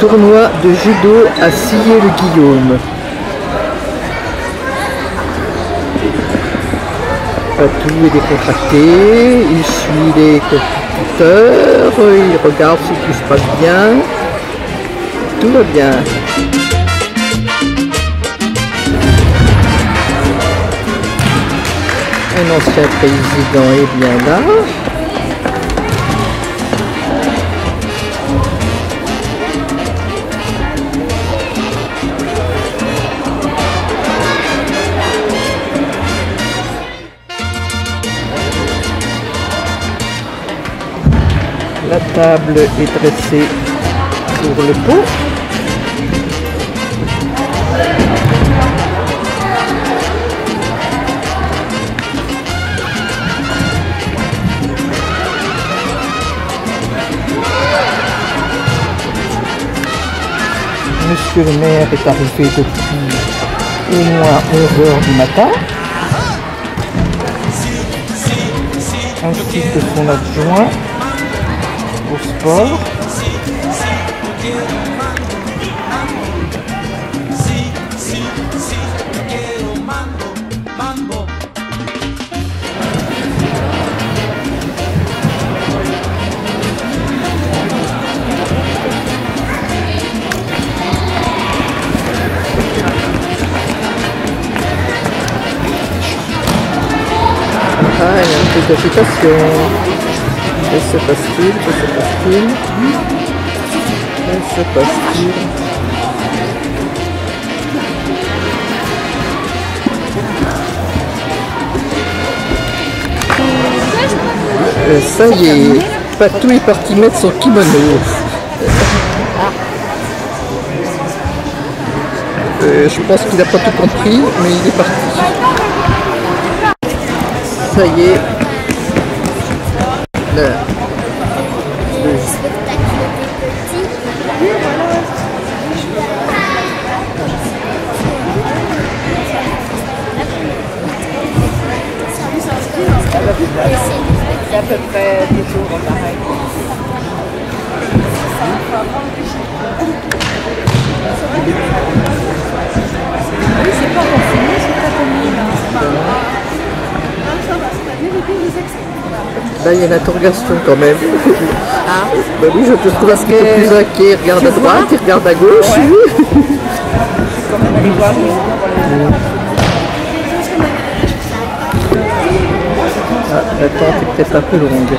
tournoi de judo à Sillé-le-Guillaume. Patou est décontracté, il suit les compétiteurs, il regarde si tout se passe bien. Tout va bien. Un ancien président est bien là. La table est dressée pour le pot. Monsieur le maire est arrivé depuis au moins 11 h du matin, ainsi que son adjoint au sport. Ah, il y a un peu d'agitation. Que se passe-t-il? Que se passe-t-il? Que se passe-t-il? Ça y est, Patou est parti mettre son kimono. Je pense qu'il n'a pas tout compris, mais il est parti. Ça y est. C'est à peu près des jours pareil. Oui, c'est pas renseigné sur ta commune. Là, il y a une interrogation quand même. Ah. Bah oui, je te trouve un petit peu plus inquiet. Il regarde à droite, il regarde à gauche. Ouais. Quand même aller voir. Ah, l'attente est peut-être un peu longue.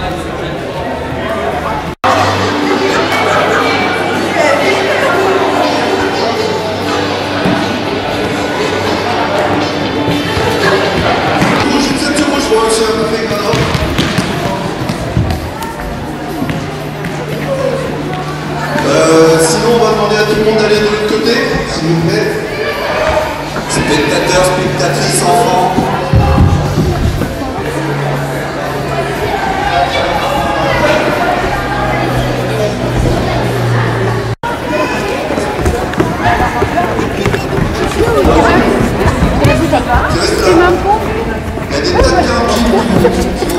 Sinon, on va demander à tout le monde d'aller de l'autre côté, s'il vous plaît. Spectateurs, spectatrices, enfants. Tu restes là. Il y a des tas de gars qui vont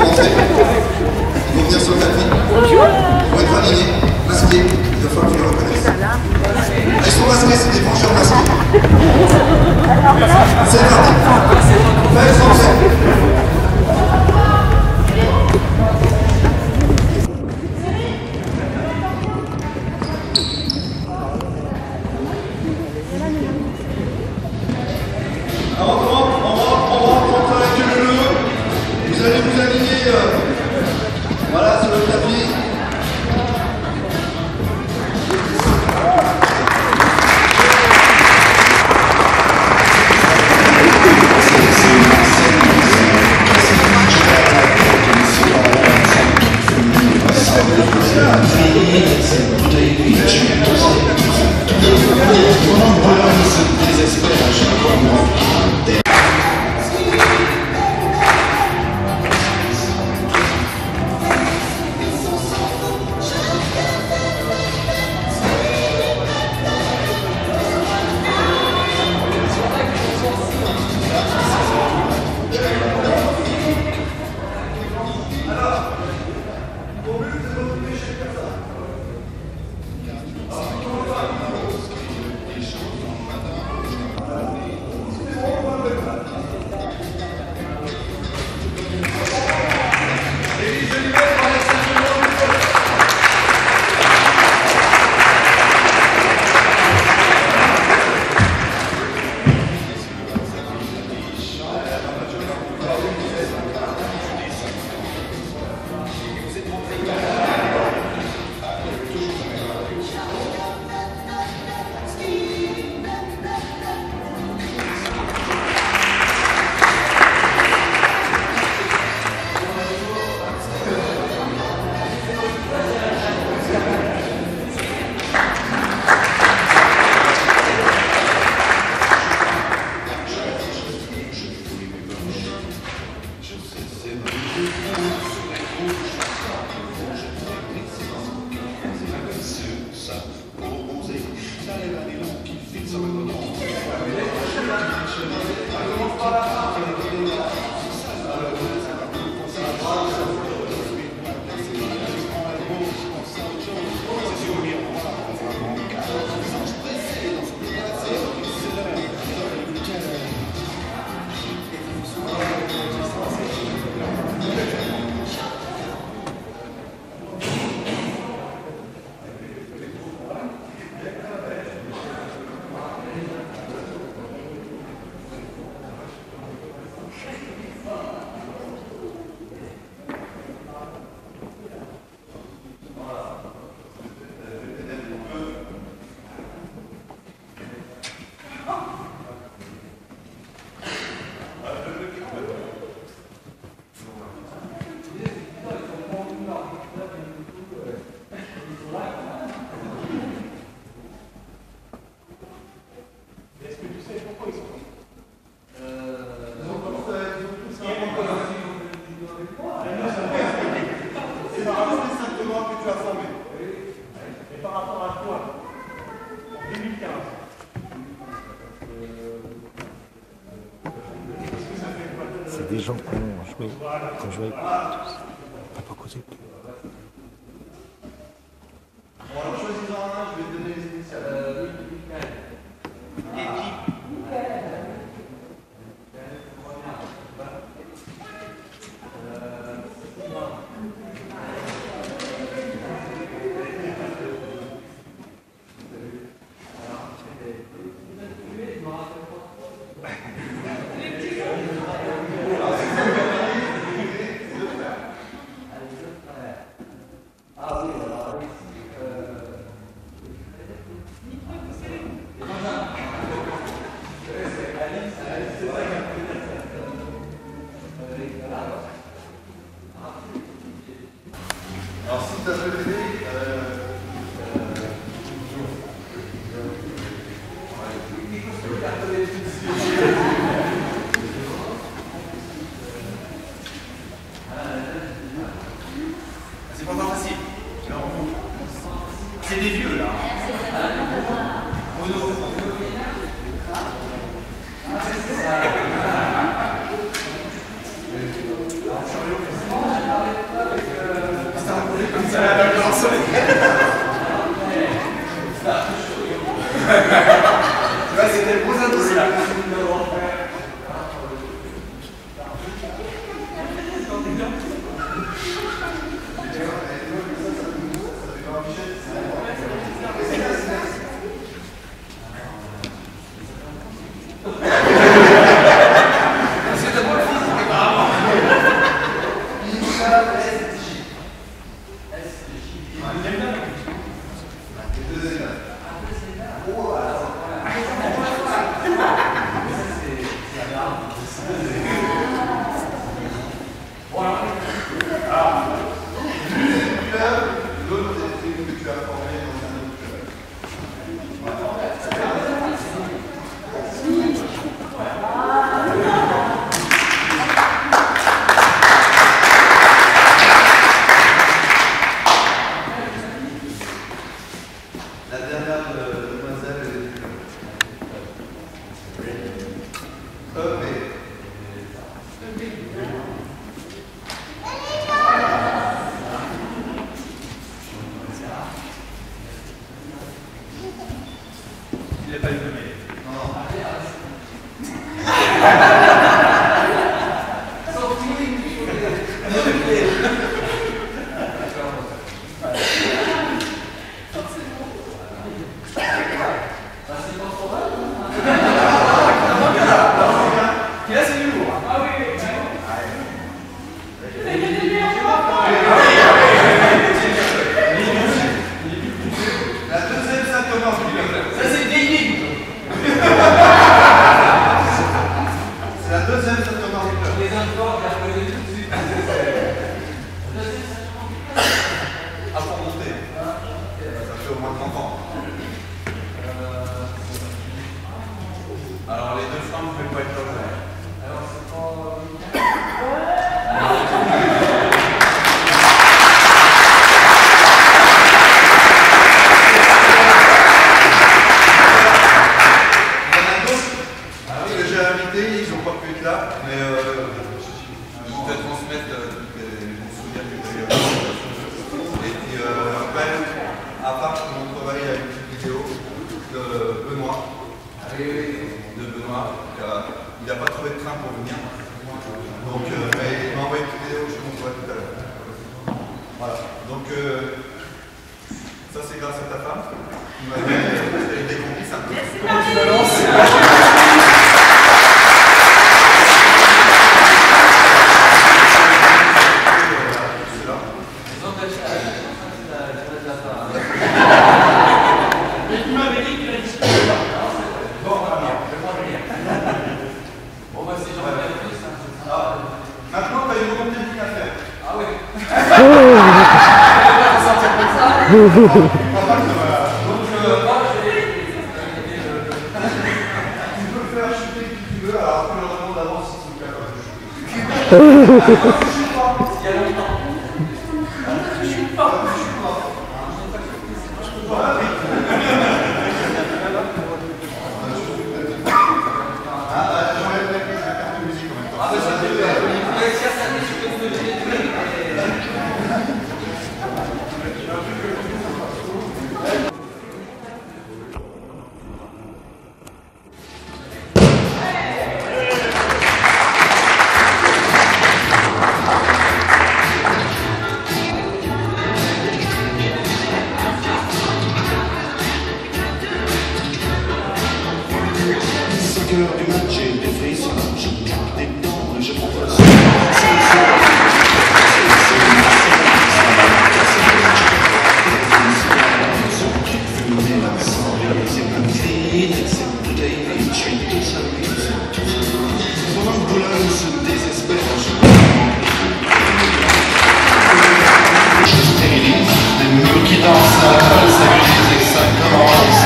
rentrer. Ils vont venir sur le tapis. Ils vont être alignés, masqués. Il va falloir qu'ils le reconnaissent. Ils sont masqués, c'est des vengeurs masqués. C'est parti. Faites français. On rentre avec le jeu. Vous allez vous aligner voilà, sur le tapis. Et par rapport à quoi? En 2015. C'est des gens qui ont joué, qui ont joué. On n'a pas causé. Bon, alors choisis-en un, je vais te donner les initiales. Et qui? Alors si tu as souhaité, c'est pas facile. C'est des vieux là. C'était le gros dossier là. La dernière demoiselle il n'est pas eu nommé. Alors les deux femmes ne pouvaient pas être là. Alors c'est pas... que j'ai invité, ils n'ont pas pu être là, mais je vais transmettre les bons souvenirs que j'ai eu. Et puis après, à part mon travail à une petite vidéo de Benoît, car il n'a pas trouvé de train pour venir. Donc mais il m'a envoyé une petite vidéo que je vous montrerai tout à l'heure. Voilà, donc ça c'est grâce à ta femme qui m'a fait des complices un peu. Comment tu balances? Maintenant, tu as une volonté de à faire. Ah oui. Tu peux faire chuter qui tu veux, alors après le demande d'avance si tu veux faire. Je chute pas. Il y a longtemps. Je chute pas. Du match, j'ai des frissons, je me garde des dents, je m'en veux. Cette bouteille, je suis tout seul. Mon boulot se désespère. Je stérilise des murs qui dansent à la folle, ça glisse et ça commence.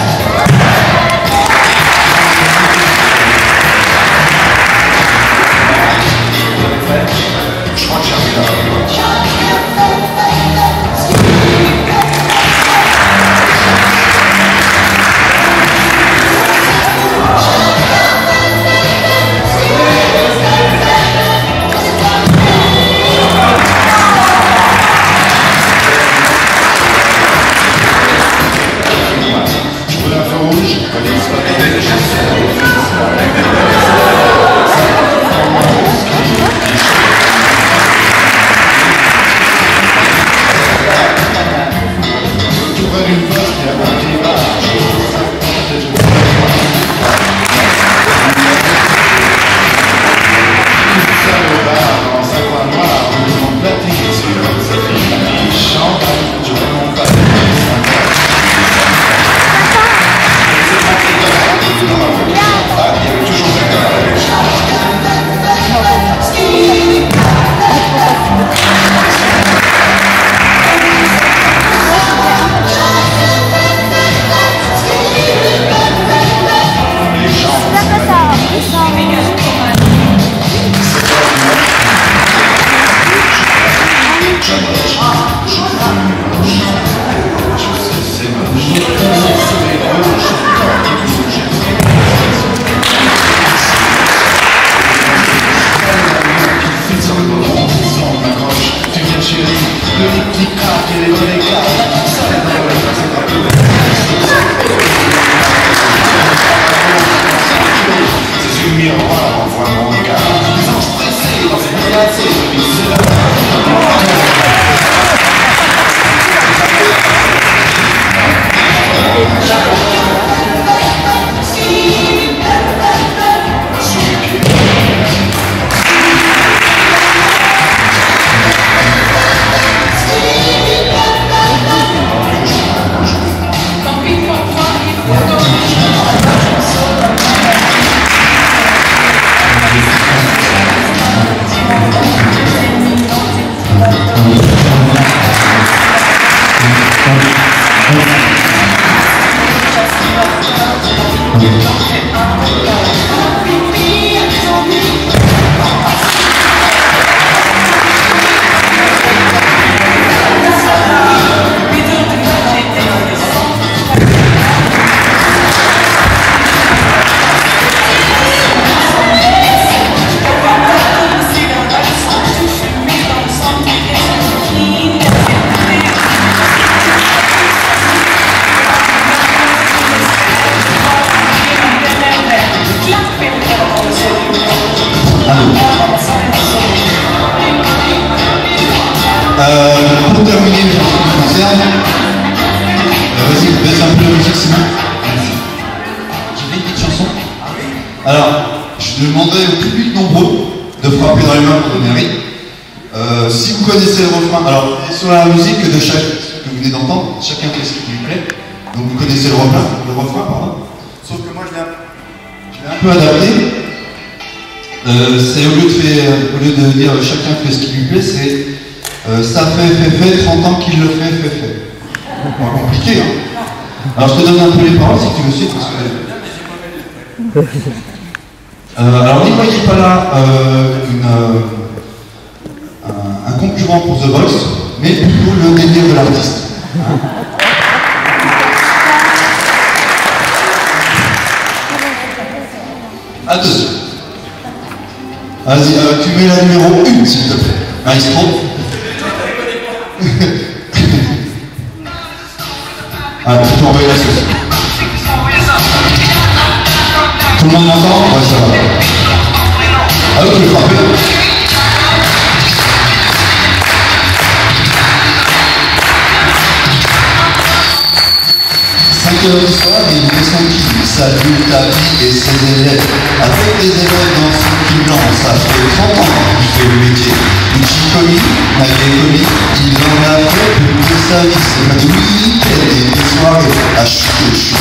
Je crois que j'arrive là. Je veux la feu rouge, police, Pour terminer en ce qui me concerne, vas-y, baisse un peu la musique sinon. J'ai fait une petite chanson. Alors, je demanderai au public nombreux de frapper dans les mains pour donner un rythme. Si vous connaissez le refrain, alors sur la musique de chaque que vous venez d'entendre, chacun fait ce qui lui plaît. Donc vous connaissez le refrain, pardon. Sauf que moi je l'ai un peu adapté. C'est au lieu de dire chacun fait ce qui lui plaît, c'est ça fait 30 ans qu'il le fait. Pas compliqué, hein. Alors je te donne un peu les paroles si tu veux suivre parce que. Alors n'y voyez pas là un concurrent pour The Voice, mais plutôt le délire de l'artiste. À 2. Vas-y, tu mets la numéro 1, s'il te plaît. Maestro. Ah, tu peux envoyer la sauce. Tout le monde m'entend? Ouais, ça va. Ah, vous pouvez frapper. 5 heures du soir, il met son qui salue le tapis et ses élèves. Avec des élèves dans son qui blanc, ça fait 30 ans qu'il fait le métier. Uchi commis, malgré commis, il en a fait plus de sa vie. C'est pas du week-end et des soirées à chuter.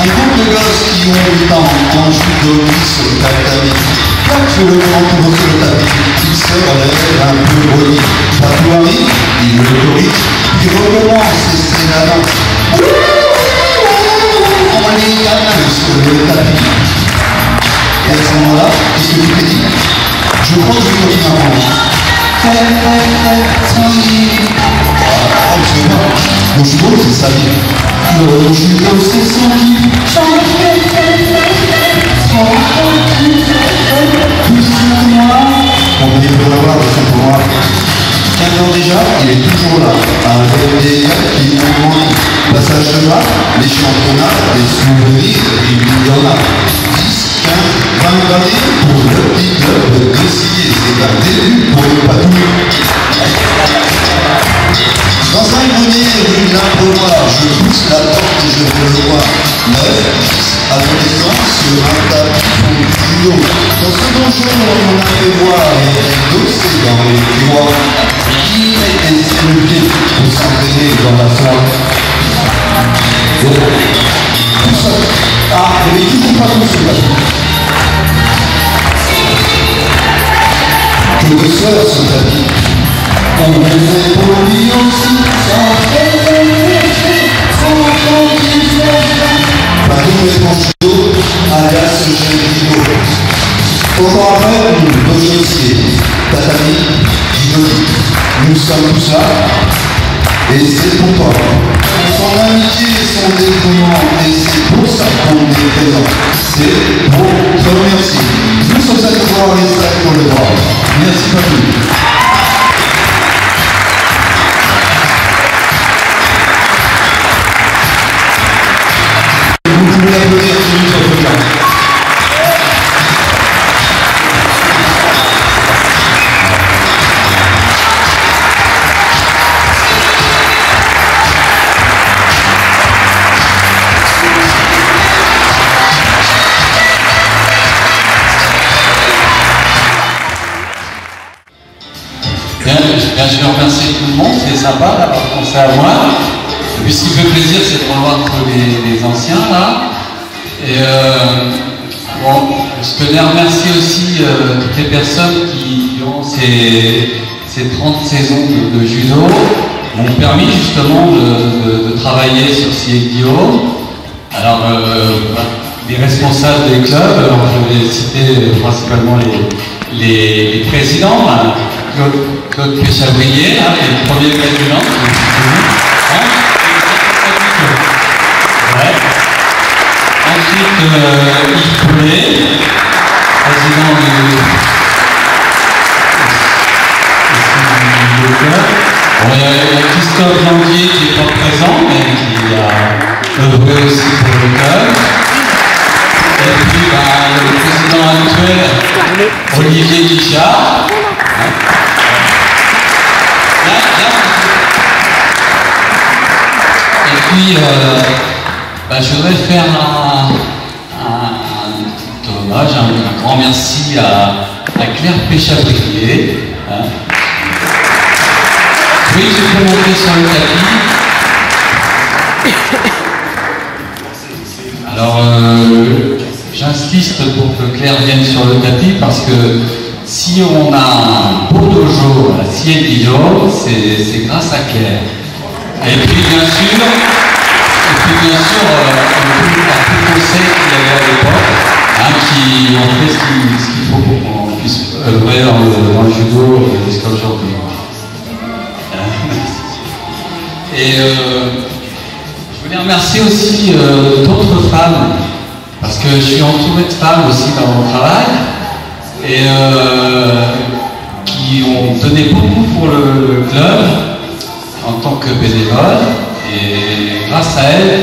Un groupe de gosses qui ont 8 ans en judo sur le tatami. Claque le grand tour sur le tapis, il se relève un peu bruni. Pas tout arrive, il le corrige, puis recommence et c'est la danse. On est la main sur le tapis. Et à ce moment-là, qu'est-ce que tu t'es dit? Je crois que je continue à prendre. Ah, je sais pas. Mon judo, c'est sa vie. Le judo, c'est son vie. On peut dire l'avoir de son pouvoir. 15 ans déjà, il est toujours là, avec des gars qui ont grandi. Passage de bas, les championnats, les souvenirs, il y en a 10, 15, 20 années pour le petit club de Dessillé. C'est un début pour le patrouille. Dans un grenier rue de l'Improvoir, je pousse la porte et je veux le voir. 9, 10, adolescents sur un tapis pour du judo. Dans ce donjon, on a fait voir les dossiers dans les tiroirs. Qui mettait sur le pied pour s'entraîner dans la soirée? Tout seul. Ah, mais toujours pas tout seul. Que de soeurs sur le tapis. On le fait pour lui aussi, sans Pardon, les franchis alias Gélido. Encore après, nous, dossier, tatami, Guidoli. Nous sommes tous là, et c'est pour toi. Son amitié et son dévouement, et c'est pour ça qu'on est présent. C'est pour te remercier. Tous aux accords et ça pour le droit. Merci beaucoup. Vous pouvez applaudir sur notre programme. Je vais remercier tout le monde, c'est sympa d'avoir pensé à moi. Et puis ce qui fait plaisir, c'est de revoir tous les anciens là. Et bon, je tenais à remercier aussi toutes les personnes qui, durant ces 30 saisons de judo, m'ont permis justement de travailler sur CIDO. Alors, les responsables des clubs, alors je vais citer principalement les présidents. Claude Péchabrier, hein, qui est le premier président. Ouais. Ensuite, Yves Poulet, président du club. Bon, il y a Christophe Languier qui n'est pas présent, mais qui a œuvré aussi pour le club. Et puis, le président actuel, Olivier Guichard. Et puis, je voudrais faire un hommage, un grand merci à Claire Péchabrier. Hein. Oui, je peux monter sur le tapis. Alors, j'insiste pour que Claire vienne sur le tapis parce que si on a un beau dojo à CIDO, c'est grâce à Claire. Et puis bien sûr, à tous les conseils qu'il y avait à l'époque, hein, qui ont fait ce qu'il faut pour qu'on puisse œuvrer dans le judo jusqu'à aujourd'hui. Et je voulais remercier aussi d'autres femmes parce que je suis entouré de femmes aussi dans mon travail, et qui ont donné beaucoup pour le club en tant que bénévole, et grâce à elles,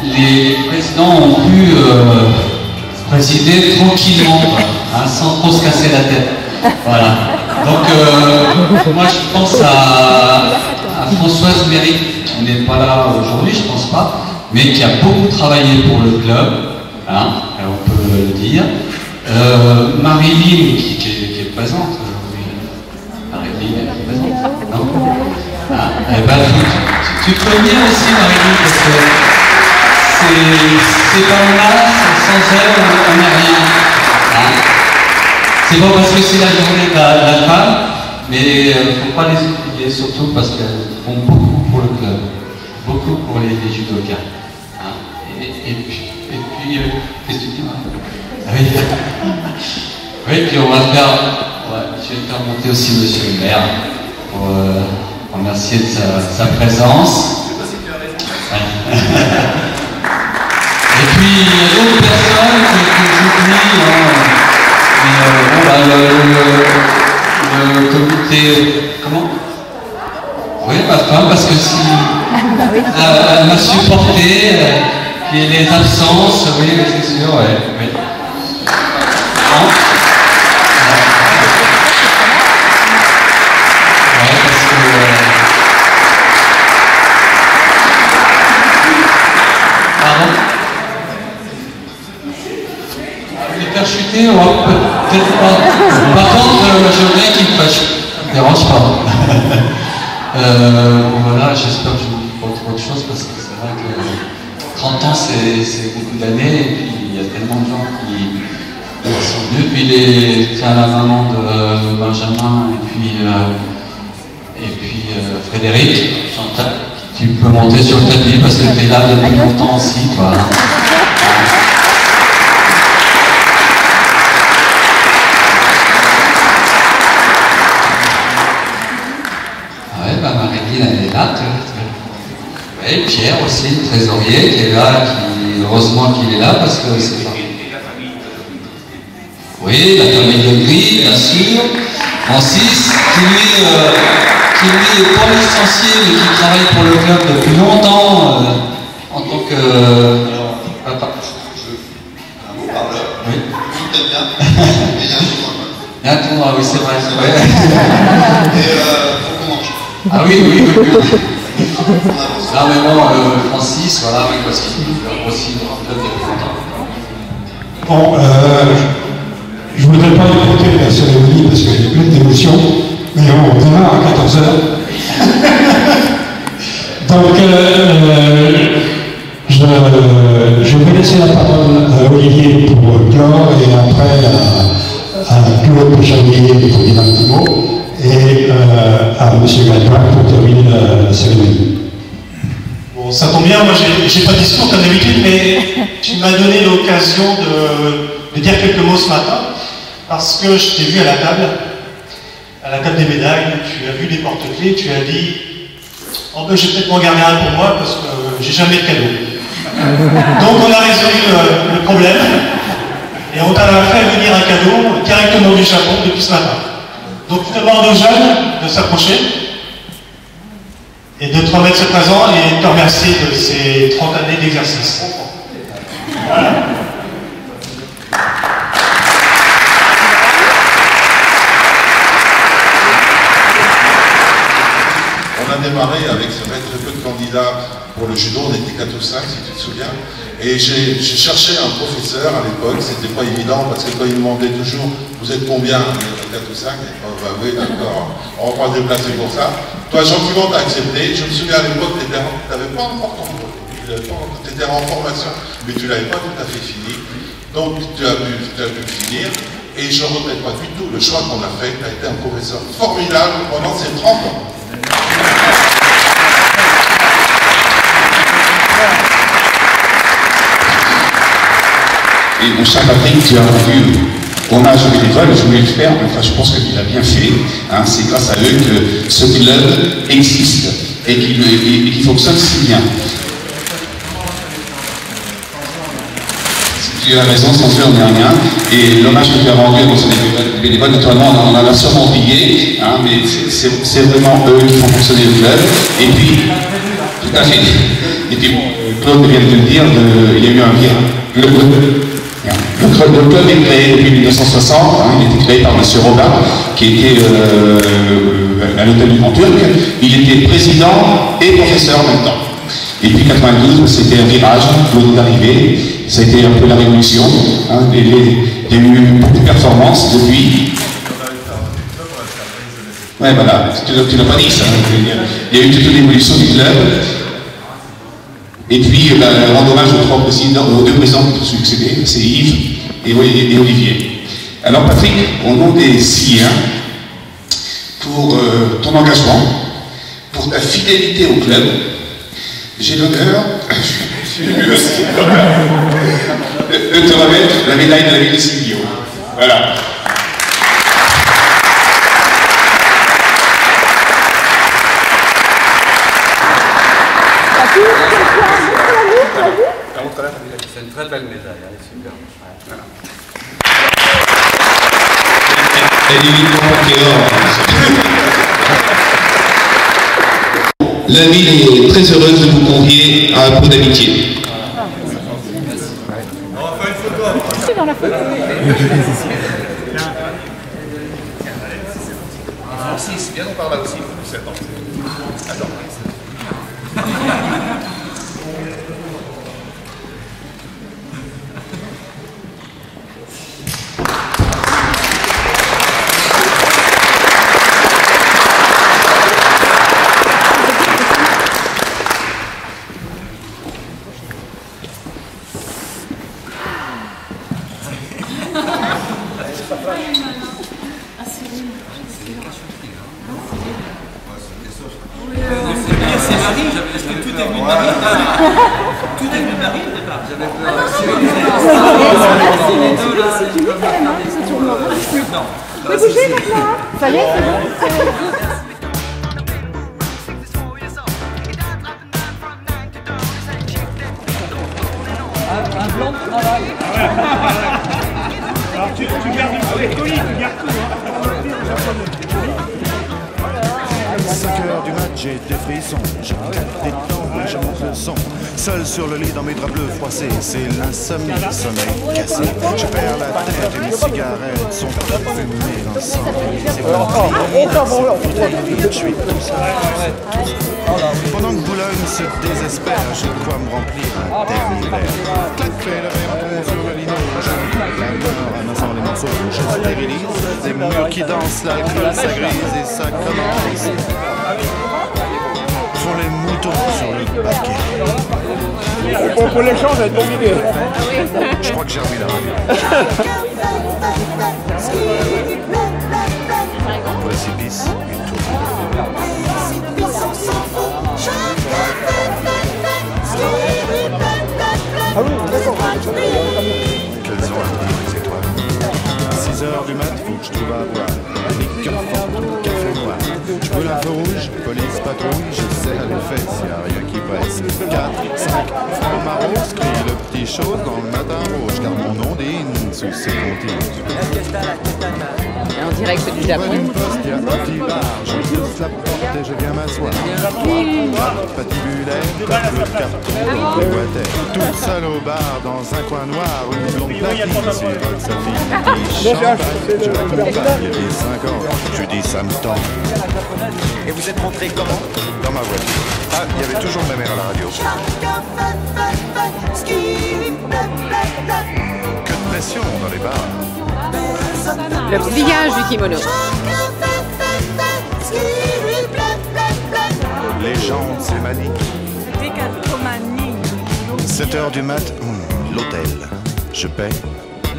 les présidents ont pu présider tranquillement, hein, sans trop se casser la tête. Voilà. Donc moi je pense à Françoise Méry, qui n'est pas là aujourd'hui, je pense pas, mais qui a beaucoup travaillé pour le club, hein, on peut le dire. Marie-Lynn qui est présente aujourd'hui. Marie-Lynn, elle est présente, non? Ah, eh ben, tu peux venir aussi, Marie-Lynn, parce que ces femmes-là, sans elles, on n'est rien. Hein? C'est bon parce que c'est la journée de la femme, mais il ne faut pas les oublier, surtout parce qu'elles font beaucoup pour le club, beaucoup pour les judokas. Hein? Et puis qu'est-ce que tu dis, oui. Oui, puis on va faire, je vais faire monter aussi monsieur le maire pour remercier de sa présence. Ouais. Et puis il y a d'autres personnes que j'oublie, le comité, comment? Oui, ma femme, parce que si elle m'a supporté, puis les absences, oui, c'est sûr, ouais. Oui. Non. Ouais, parce que pardon? Les faire chuter, peut-être pas. Par contre, je viens qu'il me fâche. Ça me dérange pas. Voilà, j'espère que je ne vous dis pas trop de choses parce que c'est vrai que 30 ans c'est beaucoup d'années et puis il y a tellement de gens qui sont venus. Puis tiens, la maman de Benjamin et puis Frédéric, Chantal, tu peux monter sur le tapis parce que tu es là depuis longtemps aussi, toi. Elle est là, et Pierre aussi, le trésorier, qui est là, heureusement qu'il est là, parce que c'est pas... Oui, la famille de Gris, bien sûr. Francis, qui lui est pas licencié, mais qui travaille pour le club depuis longtemps, en tant que... papa. Un mot parleur. Oui. Il t'aime bien. Et il y a un tournoi. Il y a un tournoi, oui, c'est vrai. Et faut qu'on mange. Ah oui. Là, mais bon, Francis, voilà, oui, parce qu'il est aussi dans le club depuis longtemps. Bon, je ne voudrais pas écouter la cérémonie parce qu'elle est pleine d'émotions, mais on démarre à 14h. Donc, je vais laisser la parole à Olivier pour clore et après à Claude Chamier pour dire un petit mot. Et à M. Galpin pour terminer la cérémonie. Bon, ça tombe bien, moi j'ai pas de discours comme d'habitude, mais tu m'as donné l'occasion de dire quelques mots ce matin, parce que je t'ai vu à la table des médailles, tu as vu les porte-clés, tu as dit « Oh ben je vais peut-être m'en garder un pour moi, parce que j'ai jamais de cadeau. » Donc on a résolu le problème, et on t'a fait venir un cadeau directement du Japon depuis ce matin. Donc je demande aux jeunes de s'approcher et de te remettre ce présent et de te remercier de ces 30 années d'exercice. Voilà. On a démarré avec très peu de candidats pour le judo, on était 4 ou 5 si tu te souviens. Et j'ai cherché un professeur à l'époque, c'était pas évident parce que quand il demandait toujours vous êtes combien, 4 ou 5, bah oui d'accord, on va pas se déplacer pour ça. Toi gentiment t'as accepté, je me souviens à l'époque tu n'avais pas encore ton cours, tu étais en formation, mais tu l'avais pas tout à fait fini. Donc tu as pu finir et je ne regrette pas du tout le choix qu'on a fait, tu as été un professeur formidable pendant ces 30 ans. Et au Saint-Patrick, tu as rendu hommage aux bénévoles, je voulais le faire, enfin je pense qu'il a bien fait. Hein, c'est grâce à eux que ce club existe et qu'il fonctionne si bien. Tu as raison, sans Dieu, on n'est rien. Et l'hommage que tu as rendu aux bénévoles, naturellement, on en a sûrement oublié, hein, mais c'est vraiment eux qui font fonctionner le club. Et puis, tout à fait. Et puis, Claude vient de le dire, il y a eu un virage. Le club est créé depuis 1960, hein, il a été créé par M. Robin, qui était à l'hôtel du Grand Turc. Il était président et professeur en même temps. Et puis 92, c'était un virage, Claude est arrivé, ça a été un peu la révolution. Hein, il y a eu beaucoup de performances depuis. Ouais, voilà, tu n'as pas dit ça. Il y a eu toute une évolution du club. Et puis, rendre hommage aux deux présidents qui ont succédé, c'est Yves et Olivier. Alors Patrick, au nom des Siliens, pour ton engagement, pour ta fidélité au club, j'ai l'honneur de te remettre la médaille de la ville de Silvio. Voilà. C'est une très belle médaille, elle est super. Voilà. La ville est très heureuse de vous convier à un pot d'amitié. C'est dans la photo. Francis, viens nous par là aussi. Attends. C'est Marie, est-ce que tout est venu de Marie? Tout est venu de Marie au départ. J'avais peur. Mais bougez maintenant. Ça y est, c'est bon. Un blanc de travail. Alors tu gardes les colis, tu gardes tout. 5h du match, j'ai des frissons, je me détends, je monte le son. Seul sur le lit dans mes draps bleus froissés, c'est l'insomnie, sommeil cassé. Je perds la tête et mes cigarettes sont fumées dans le sang. Je suis tout seul. Pendant que Boulogne se désespère, j'ai de quoi me remplir un dernier verre. Clac, fait le verre tombe sur le lino, je la mort amassant les morceaux, je stérilise. Des murs qui dansent, l'alcool ça grise et ça commence. Font les moutons sur le paquet. Pour l'échange, ça va être compliqué. Je crois que j'ai remis la radio. Précipice, une tour. Ah oui, d'accord. Quelles ont attendu les étoiles. 6h du mat, faut que je trouve à boire. Liqueur forte, café noir. Je brûle un feu rouge, police patrouille, je serre les fesses, y'a rien qui presse. 4, 5, Fromaros, crie le petit chose dans le matin rouge, car mon ondine sous ses comptines. En direct du Japon. Une poste, y'a un petit bar, je pousse la porte et je viens m'asseoir. Patibulaire, tape le carton, le boîtet. Toute seule au bar, dans un coin noir, une blonde platine sirote sa fille. Champagne, je l'accompagne, il y avait 5 ans. Je dis ça me tend. Et vous êtes rentré comment? Dans ma voiture. Ah, il y avait toujours ma mère à la radio. Que de pression dans les bars. Le pliage du kimono. Les gens, c'est manique. 7h du mat, l'hôtel. Je paie,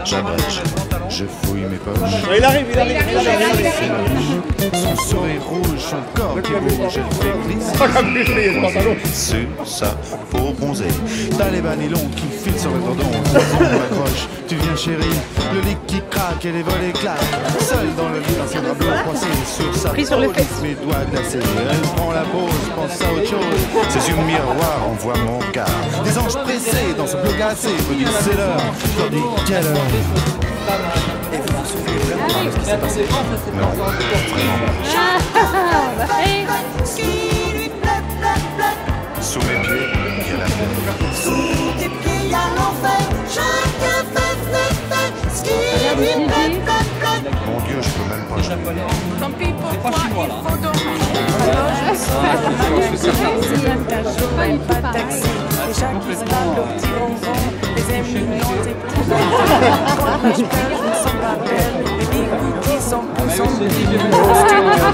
j'abrège. Je fouille mes poches. Il arrive, il arrive. Son sourire rouge, son corps qui bouge, elle fait glisser sur sa peau bronzée. T'as les vanillons qui filent sur le cordon. On m'accroche, tu viens chérie. Le lit qui craque et les volets claquent. Seul dans le lit, dans ses draps bleus coincés sur sa peau, mes doigts glacés. Elle prend la pause, pense à autre chose. Ses yeux miroirs envoient mon regard. Des anges pressés dans ce bleu glacé. Me disent c'est l'heure, je leur dis quelle heure. Et vous vous souvenez vraiment de ce qui s'est passé? Non, vraiment pas. Sous mes pieds, il y a la terre. Sous tes pieds, il y a l'enfer. Chacun fait ce qui lui plaît. Mon Dieu, je peux même pas jouer. Tant pis pour toi, il faut dormir. Alors je suis pas taxi. Les gens qui se parlent au petit bonbon, les amis non épouvantables. Quand je pleure, je me sens pas belle. Les bigoux qui sont plus en studio,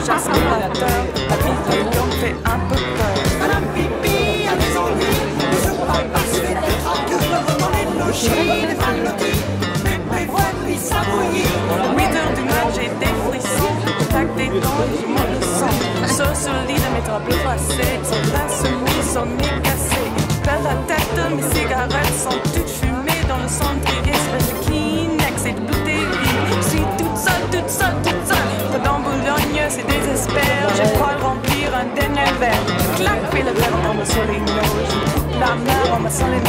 j'aspirateur. La vie donc fait un peu peur. Madame Pipi a des envies, ne sont pas passionnées. Que je me demandais de loger, les maladies. Mes voix lui s'abouillir. 8 heures du mat, j'ai des frissons. Contact des dents, je m'en le sens. Saut sur le lit de mes draps bleus passés. Son bras semé, son nez cassé. Perds la tête, mes cigarettes sont toutes fumées dans le cendrier. Espèce de Kleenex et de bouteilles. Je suis toute seule, toute seule, toute seule. Dans Boulogne, c'est désespère. Je crois remplir un dernier verre. Clac, fais le verre dans le soleil. Je coupe la mer en me soleil.